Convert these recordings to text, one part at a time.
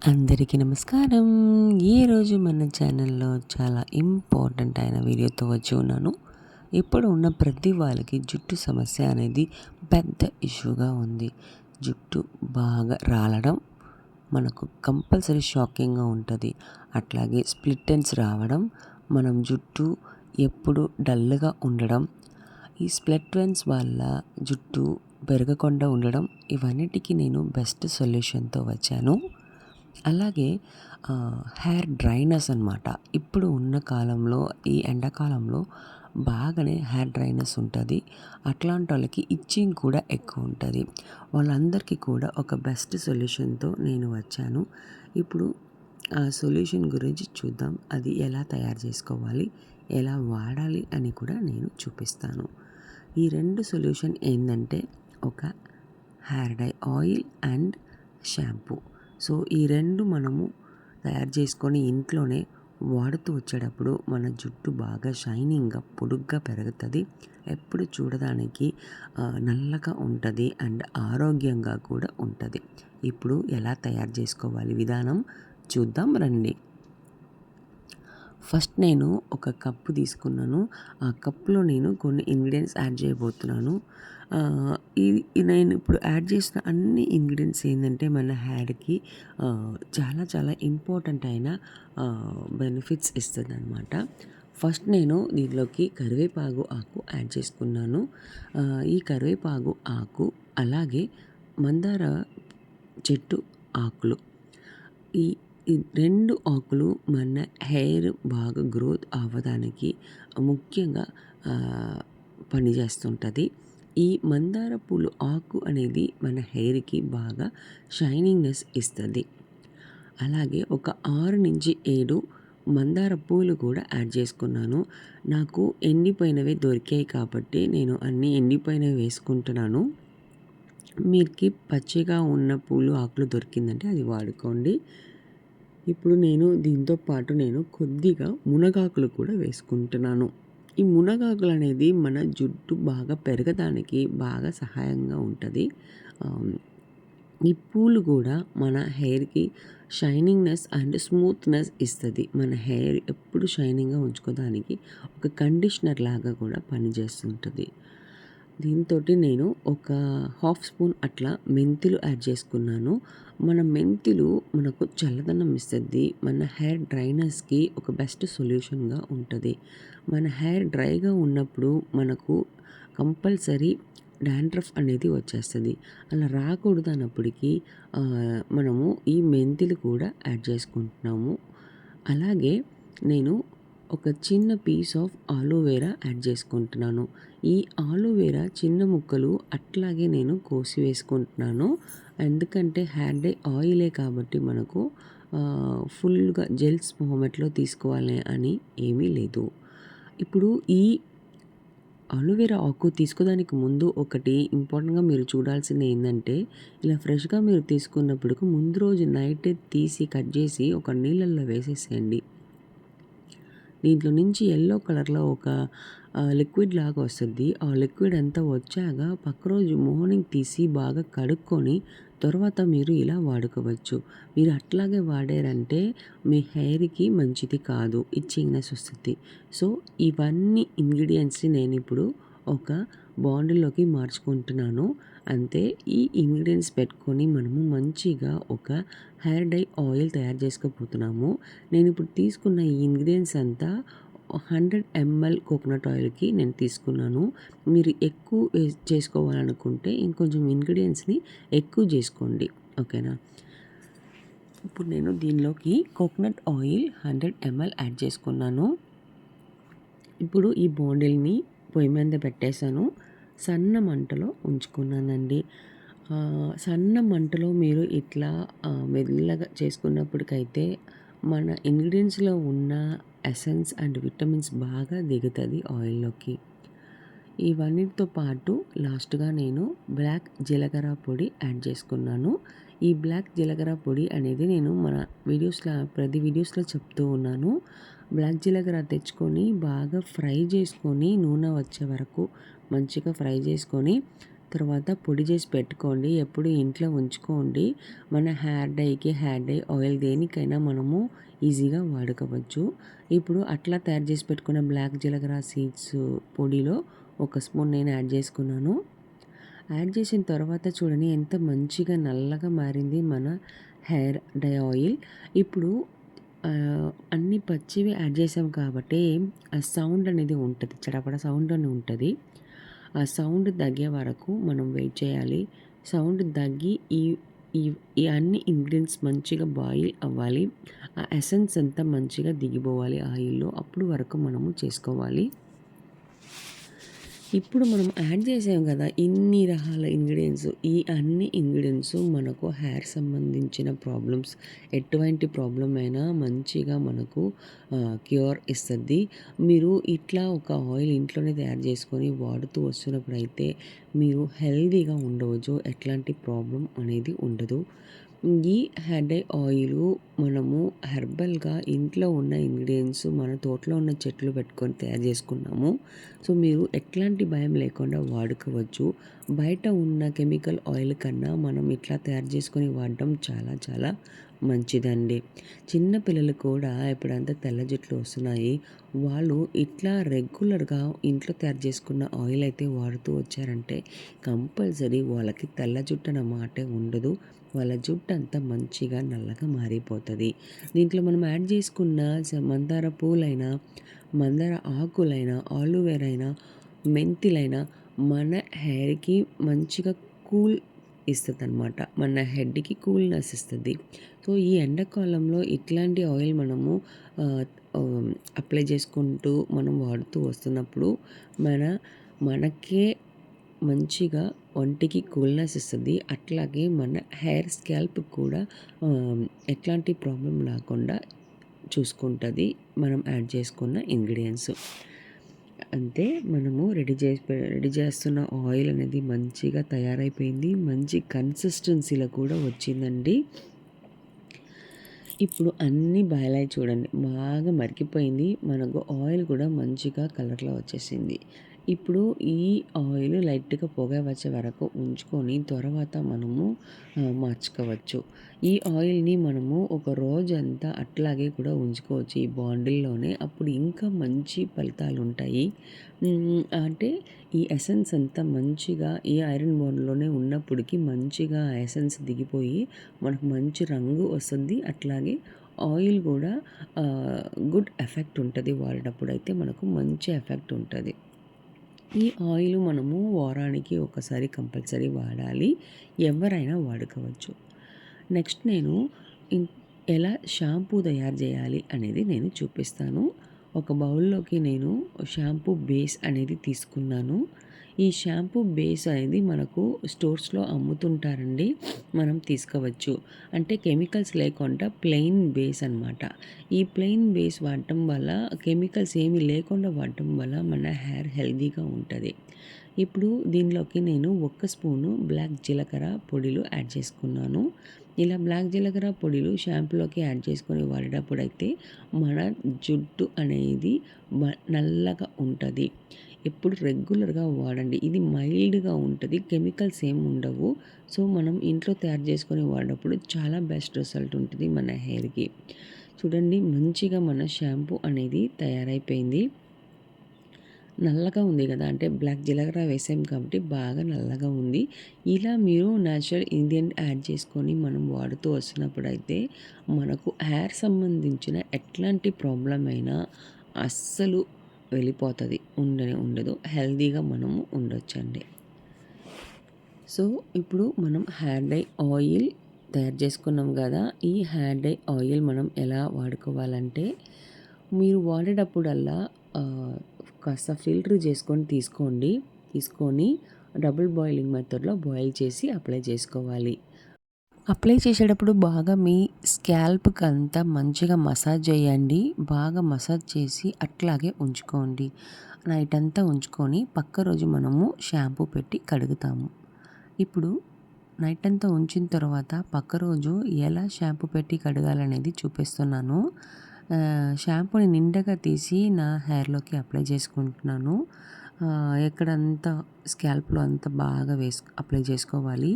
అందరికీ నమస్కారం. ఈరోజు మన ఛానల్లో చాలా ఇంపార్టెంట్ అయిన వీడియోతో వచ్చి ఉన్నాను. ఇప్పుడు ఉన్న ప్రతి వాళ్ళకి జుట్టు సమస్య అనేది పెద్ద ఇష్యూగా ఉంది. జుట్టు బాగా రాలడం మనకు కంపల్సరీ షాకింగ్గా ఉంటుంది. అట్లాగే స్ప్లిట్ ఎండ్స్ రావడం, మనం జుట్టు ఎప్పుడు డల్గా ఉండడం, ఈ స్ప్లిట్ ఎండ్స్ వల్ల జుట్టు పెరగకుండా ఉండడం, ఇవన్నిటికీ నేను బెస్ట్ సొల్యూషన్తో వచ్చాను. అలాగే హెయిర్ డ్రైనెస్ అనమాట. ఇప్పుడు ఉన్న కాలంలో ఈ ఎండాకాలంలో బాగానే హెయిర్ డ్రైనెస్ ఉంటుంది. అట్లాంటి వాళ్ళకి ఇచ్చింగ్ కూడా ఎక్కువ ఉంటుంది. వాళ్ళందరికీ కూడా ఒక బెస్ట్ సొల్యూషన్తో నేను వచ్చాను. ఇప్పుడు ఆ సొల్యూషన్ గురించి చూద్దాం. అది ఎలా తయారు చేసుకోవాలి, ఎలా వాడాలి అని కూడా నేను చూపిస్తాను. ఈ రెండు సొల్యూషన్ ఏంటంటే ఒక hair dye oil and shampoo. So ఈ రెండు మనము తయారు చేసుకొని ఇంట్లోనే వాడుతూ వచ్చేటప్పుడు మన జుట్టు బాగా షైనింగ్గా పొడుగ్గా పెరుగుతుంది. ఎప్పుడు చూడడానికి నల్లగా ఉంటుంది అండ్ ఆరోగ్యంగా కూడా ఉంటుంది. ఇప్పుడు ఎలా తయారు చేసుకోవాలి విధానం చూద్దాం రండి. ఫస్ట్ నేను ఒక కప్పు తీసుకున్నాను. ఆ కప్పులో నేను కొన్ని ఇంగ్రీడియంట్స్ యాడ్ చేయబోతున్నాను. నేను ఇప్పుడు యాడ్ చేసిన అన్ని ఇంగ్రీడియంట్స్ ఏంటంటే మన హెయిర్కి చాలా చాలా ఇంపార్టెంట్ అయిన బెనిఫిట్స్ ఇస్తుంది అనమాట. ఫస్ట్ నేను దీనిలోకి కరివేపాకు ఆకు యాడ్ చేసుకున్నాను. ఈ కరివేపాకు ఆకు అలాగే మందార చెట్టు ఆకులు, ఈ ఈ 2 ఆకులు మన హెయిర్ బాగా గ్రోత్ అవ్వడానికి ముఖ్యంగా పనిచేస్తుంటుంది. ఈ మందార పూలు ఆకు అనేది మన హెయిర్కి బాగా షైనింగ్నెస్ ఇస్తుంది. అలాగే ఒక 6-7 మందార పూలు కూడా యాడ్ చేసుకున్నాను. నాకు ఎండిపోయినవే దొరికాయి కాబట్టి నేను అన్నీ ఎండిపోయినవి వేసుకుంటున్నాను. మీకు పచ్చిగా ఉన్న పూలు ఆకులు దొరికిందంటే అది వాడుకోండి. ఇప్పుడు నేను దీంతో పాటు నేను కొద్దిగా మునగాకులు కూడా వేసుకుంటున్నాను. ఈ మునగాకులు అనేది మన జుట్టు బాగా పెరగడానికి బాగా సహాయంగా ఉంటుంది. ఈ పూలు కూడా మన హెయిర్కి షైనింగ్నెస్ అండ్ స్మూత్నెస్ ఇస్తుంది. మన హెయిర్ ఎప్పుడు షైనింగ్గా ఉంచుకోవడానికి ఒక కండిషనర్ లాగా కూడా పనిచేస్తుంటుంది. దీంతో నేను ఒక 1/2 స్పూన్ అట్లా మెంతులు యాడ్ చేసుకున్నాను. మన మెంతులు మనకు చల్లదనం ఇస్తుంది. మన హెయిర్ డ్రైనెస్కి ఒక బెస్ట్ సొల్యూషన్గా ఉంటుంది. మన హెయిర్ డ్రైగా ఉన్నప్పుడు మనకు కంపల్సరీ డాండ్రఫ్ అనేది వచ్చేస్తుంది. అలా రాకూడదు అన్నప్పటికీ మనము ఈ మెంతులు కూడా యాడ్ చేసుకుంటున్నాము. అలాగే నేను ఒక చిన్న పీస్ ఆఫ్ ఆలోవేరా యాడ్ చేసుకుంటున్నాను. ఈ ఆలోవేరా చిన్న ముక్కలు అట్లాగే నేను కోసి వేసుకుంటున్నాను. ఎందుకంటే హెయిర్ డై ఆయిలే కాబట్టి మనకు ఫుల్గా జెల్స్ ఫార్మాట్లో తీసుకోవాలి అని ఏమీ లేదు. ఇప్పుడు ఈ ఆలోవేరా ఆకు తీసుకోవడానికి ముందు ఒకటి ఇంపార్టెంట్గా మీరు చూడాల్సింది ఏంటంటే, ఇలా ఫ్రెష్గా మీరు తీసుకున్నప్పుడు ముందు రోజు నైట్ తీసి కట్ చేసి ఒక నీళ్ళల్లో వేసేసేయండి. దీంట్లో నుంచి ఎల్లో కలర్లో ఒక లిక్విడ్ లాగా వస్తుంది. ఆ లిక్విడ్ అంతా వచ్చాక పక్క రోజు మార్నింగ్ తీసి బాగా కడుక్కొని తర్వాత మీరు ఇలా వాడుకోవచ్చు. మీరు అట్లాగే వాడారంటే మీ హెయిర్కి మంచిది కాదు, ఇచ్చింగ్నెస్ వస్తుంది. సో ఇవన్నీ ఇంగ్రీడియంట్స్ని నేను ఇప్పుడు ఒక బాండిల్లోకి మార్చుకుంటున్నాను. అంతే. ఈ ఇంగ్రీడియంట్స్ పెట్టుకొని మనము మంచిగా ఒక హెయిర్ డై ఆయిల్ తయారు చేసుకోబోతున్నాము. నేను ఇప్పుడు తీసుకున్న ఈ ఇంగ్రీడియంట్స్ అంతా 100 ml కోకోనట్ ఆయిల్కి నేను తీసుకున్నాను. మీరు ఎక్కువ చేసుకోవాలనుకుంటే ఇంకొంచెం ఇంగ్రీడియంట్స్ని ఎక్కువ చేసుకోండి. ఓకేనా. ఇప్పుడు నేను దీనిలోకి కోకోనట్ ఆయిల్ 100 ml యాడ్ చేసుకున్నాను. ఇప్పుడు ఈ బాండిల్ని పొయ్యి మీద పెట్టేశాను. సన్న మంటలో ఉంచుకున్నానండి. సన్న మంటలో మీరు ఇట్లా మెల్లగా చేసుకున్నప్పటికైతే మన ఇంగ్రీడియంట్స్లో ఉన్న ఎసెన్స్ అండ్ విటమిన్స్ బాగా దిగుతుంది ఆయిల్లోకి. ఇవన్నిటితో పాటు లాస్ట్గా నేను బ్లాక్ జీలకర్ర పొడి యాడ్ చేసుకున్నాను. ఈ బ్లాక్ జీలకర్ర పొడి అనేది నేను మన ప్రతి వీడియోస్లో చెప్తూ ఉన్నాను. బ్లాక్ జీలకర్ర తెచ్చుకొని బాగా ఫ్రై చేసుకొని నూనె వచ్చే వరకు మంచిగా ఫ్రై చేసుకొని తర్వాత పొడి చేసి పెట్టుకోండి. ఎప్పుడు ఇంట్లో ఉంచుకోండి. మన హెయిర్ డై ఆయిల్ దేనికైనా మనము ఈజీగా వాడుకోవచ్చు. ఇప్పుడు అట్లా తయారు చేసి పెట్టుకున్న బ్లాక్ జీలకర్ర సీడ్స్ పొడిలో ఒక స్పూన్ నేను యాడ్ చేసుకున్నాను. యాడ్ చేసిన తర్వాత చూడండి ఎంత మంచిగా నల్లగా మారింది మన హెయిర్ డై ఆయిల్. ఇప్పుడు అన్నీ పచ్చివి యాడ్ చేసాం కాబట్టి ఆ సౌండ్ అనేది ఉంటుంది. చడపడ సౌండ్ అని ఉంటుంది. ఆ సౌండ్ తగ్గే వరకు మనం వెయిట్ చేయాలి. సౌండ్ తగ్గి ఈ ఈ ఈ అన్ని ఇంగ్రీడియంట్స్ మంచిగా బాయిల్ అవ్వాలి. ఆ ఎసెన్స్ అంతా మంచిగా దిగిపోవాలి ఆయిల్‌లో. అప్పుడు వరకు మనము చేసుకోవాలి. ఇప్పుడు మనం యాడ్ చేసాం కదా ఇన్ని రకాల ఇంగ్రీడియెంట్స్. ఈ అన్ని ఇంగ్రీడియెంట్స్ మనకు హెయిర్ సంబంధించిన ప్రాబ్లమ్స్ ఎటువంటి ప్రాబ్లమ్ అయినా మంచిగా మనకు క్యూర్ ఇస్తుంది. మీరు ఇట్లా ఒక ఆయిల్ ఇంట్లోనే తయారు చేసుకొని వాడుతూ వస్తున్నప్పుడైతే మీరు హెల్తీగా ఉండవచ్చు. ఎట్లాంటి ప్రాబ్లం అనేది ఉండదు. ఈ హెయిర్ డై ఆయిలు మనము హెర్బల్‌గా ఇంట్లో ఉన్న ఇంగ్రీడియెంట్స్ మన తోటలో ఉన్న చెట్లు పెట్టుకొని తయారు చేసుకున్నాము. సో, మీరు ఎట్లాంటి భయం లేకుండా వాడుకోవచ్చు. బయట ఉన్న కెమికల్ ఆయిల్ కన్నా మనం ఇట్లా తయారు చేసుకొని వాడడం చాలా చాలా మంచిదండి. చిన్న పిల్లలు కూడా ఇప్పుడంతా తెల్ల జుట్లు వస్తున్నాయి. వాళ్ళు ఇట్లా రెగ్యులర్‌గా ఇంట్లో తయారు చేసుకున్న ఆయిల్ అయితే వాడుతూ వచ్చారంటే కంపల్సరీ వాళ్ళకి తెల్ల జుట్టు అన్న మాటే ఉండదు. వాళ్ళ జుట్టు అంతా మంచిగా నల్లగా మారిపోతుంది. దీంట్లో మనం యాడ్ చేసుకున్న మందార పూలైనా, మందార ఆకులైనా, ఆలోవేరా అయినా, మెంతులైనా మన హెయిర్‌కి మంచిగా కూల్ ఇస్తదనమాట. మన హెడ్‌కి కూల్‌నెస్ ఇస్తది. సో, ఈ ఎండాకాలంలో ఇట్లాంటి ఆయిల్ మనము ఆహ్, అప్లై చేసుకుంటూ మనం వాడుతూ వస్తున్నప్పుడు మన మనకే మంచిగా ఒంటికి కూల్‌నెస్ ఇస్తది. అట్లాగే మన హెయిర్ స్కాల్ప్ కూడా ఎట్లాంటి ప్రాబ్లమ్ రాకుండా చూసుకుంటది. మనం యాడ్ చేసుకున్న ఇంగ్రీడియెంట్స్. అంతే మనము రెడీ చేస్తున్న ఆయిల్ అనేది మంచిగా తయారైపోయింది. మంచి కన్సిస్టెన్సీలో కూడా వచ్చిందండి. ఇప్పుడు అన్నీ బాయిల్ అయ్యి చూడండి. బాగా మరిగిపోయింది. మనకు ఆయిల్ కూడా మంచిగా కలర్‌లో వచ్చేసింది. ఇప్పుడు ఈ ఆయిల్ లైట్‌గా పొగ వచ్చే వరకు ఉంచుకొని తర్వాత మనము మార్చుకోవచ్చు. ఈ ఆయిల్‌ని మనము ఒక రోజంతా అట్లాగే కూడా ఉంచుకోవచ్చు ఈ బాండిల్‌లోనే. అప్పుడు ఇంకా మంచి ఫలితాలుంటాయి. అంటే ఈ ఎసెన్స్ అంతా మంచిగా ఈ ఐరన్ బాండ్‌లోనే ఉన్నప్పటికి మంచిగా ఆ ఎసెన్స్ దిగిపోయి మనకు మంచి రంగు వస్తుంది. అట్లాగే ఆయిల్ కూడా గుడ్ ఎఫెక్ట్ ఉంటది. వాడినప్పుడైతే మనకు మంచి ఎఫెక్ట్ ఉంటది. ఈ ఆయిల్ మనము వారానికి ఒకసారి కంపల్సరీ వాడాలి. ఎవరైనా వాడుకోవచ్చు. నెక్స్ట్ నేను ఎలా షాంపూ తయారు చేయాలి అనేది నేను చూపిస్తాను. ఒక బౌల్‌లోకి నేను షాంపూ బేస్ అనేది తీసుకున్నాను. ఈ షాంపూ బేస్ అనేది మనకు స్టోర్స్‌లో అమ్ముతుంటారండి. మనం తీసుకోవచ్చు. అంటే కెమికల్స్ లేకుండా ప్లెయిన్ బేస్ అనమాట. ఈ ప్లెయిన్ బేస్ వాడటం వల్ల కెమికల్స్ ఏమీ లేకుండా వాడటం వల్ల మన హెయిర్ హెల్తీగా ఉంటది. ఇప్పుడు దీనిలోకి నేను ఒక స్పూను బ్లాక్ జీలకర్ర పొడిలు యాడ్ చేసుకున్నాను. ఇలా బ్లాక్ జీలకర్ర పొడిలు షాంపూలోకి యాడ్ చేసుకొని వాడేటప్పుడైతే మన జుట్టు అనేది నల్లగా ఉంటది. ఎప్పుడు రెగ్యులర్‌గా వాడండి. ఇది మైల్డ్‌గా ఉంటది. కెమికల్స్ ఏమి ఉండవు. సో, మనం ఇంట్లో తయారు చేసుకొని వాడినప్పుడు చాలా బెస్ట్ రిజల్ట్ ఉంటది మన హెయిర్‌కి. చూడండి మంచిగా మన షాంపూ అనేది తయారైపోయింది. నల్లగా ఉంది కదా! అంటే బ్లాక్ జీలకర్ర వేసాం కాబట్టి బాగా నల్లగా ఉంది. ఇలా మీరు నేచురల్ ఇంగ్రీడియంట్ యాడ్ చేసుకొని మనం వాడుతూ వస్తున్నప్పుడైతే మనకు హెయిర్ సంబంధించిన ఎట్లాంటి ప్రాబ్లమ్ అయినా అస్సలు వెళ్ళిపోతది. ఉండనే ఉండదు. హెల్తీగా మనము ఉండొచ్చండి. సో, ఇప్పుడు మనం హెయిర్ డై ఆయిల్ తయారు చేసుకున్నాం కదా! ఈ హెయిర్ డై ఆయిల్ మనం ఎలా వాడుకోవాలంటే మీరు వాడేటప్పుడల్లా కాస్త ఫిల్టర్ చేసుకొని తీసుకొని డబుల్ బాయిలింగ్ మెథడ్‌లో బాయిల్ చేసి అప్లై చేసుకోవాలి. అప్లై చేసేటప్పుడు బాగా మీ స్కాల్ప్‌కంతా మంచిగా మసాజ్ చేయండి. బాగా మసాజ్ చేసి అట్లాగే ఉంచుకోండి. నైట్ అంతా ఉంచుకొని పక్క రోజు మనము షాంపూ పెట్టి కడుగుతాము. ఇప్పుడు నైట్ అంతా ఉంచిన తర్వాత పక్క రోజు ఎలా షాంపూ పెట్టి కడగాలనేది చూపిస్తున్నాను. షాంపూని నిండుగా తీసి నా హెయిర్‌లోకి అప్లై చేసుకుంటున్నాను. ఎక్కడంతా స్కాల్ప్‌లో అంతా బాగా అప్లై చేసుకోవాలి.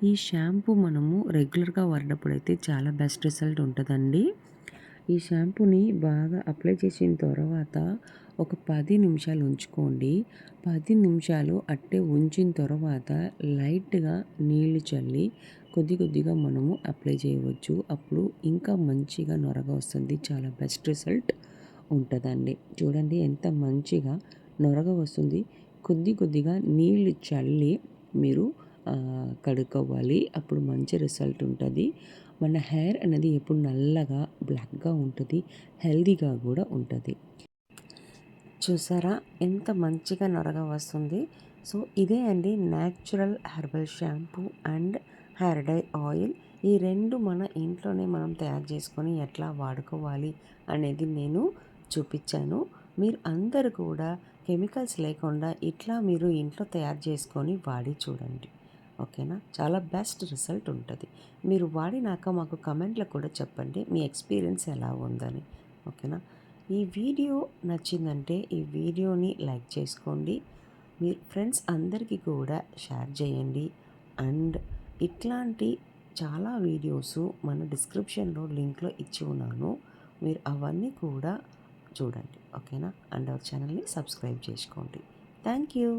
ఈ షాంపూ మనము రెగ్యులర్‌గా వాడినప్పుడైతే చాలా బెస్ట్ రిజల్ట్ ఉంటదండి. ఈ షాంపూని బాగా అప్లై చేసిన తర్వాత ఒక 10 నిమిషాలు ఉంచుకోండి. 10 నిమిషాలు అట్టే ఉంచిన తర్వాత లైట్‌గా నీళ్లు చల్లి కొద్దిగా మనము అప్లై చేయవచ్చు. అప్పుడు ఇంకా మంచిగా నొరగ వస్తుంది. చాలా బెస్ట్ రిజల్ట్ ఉంటదండి. చూడండి ఎంత మంచిగా నొరగ వస్తుంది. కొద్దిగా నీళ్లు చల్లి మీరు కడుక్కోవాలి. అప్పుడు మంచి రిజల్ట్ ఉంటది. మన హెయిర్ అనేది ఎప్పుడు నల్లగా, బ్లాక్‌గా ఉంటది. హెల్తీగా గూడా ఉంటది. చూసారా ఎంత మంచిగా నొరగ వస్తుంది. సో, ఇదే అండి natural herbal shampoo and hair dye oil. ఈ 2 మన ఇంట్లోనే మనం తయారు చేసుకొని ఎట్లా వాడుకోవాలి అనేది నేను చూపిచ్చాను. మీరు అందరూ కూడా కెమికల్స్ లేకుండా ఇట్లా మీరు ఇంట్లో తయారు చేసుకొని వాడి చూడండి. ఓకేనా? చాలా బెస్ట్ రిజల్ట్ ఉంటది. మీరు వాడినాక మాకు కమెంట్‌లో కూడా చెప్పండి మీ ఎక్స్‌పీరియన్స్ ఎలా ఉందని. ఓకేనా? ఈ వీడియో నచ్చిందంటే ఈ వీడియోని లైక్ చేసుకోండి. మీ ఫ్రెండ్స్ అందరికీ కూడా షేర్ చేయండి. అండ్ ఇట్లాంటి చాలా వీడియోసు మన డిస్క్రిప్షన్‌లో లింక్‌లో ఇచ్చి ఉన్నాను. మీరు అవన్నీ కూడా చూడండి. ఓకేనా? అండ్ అవర్ ఛానల్‌ని సబ్స్క్రైబ్ చేసుకోండి. Thank you.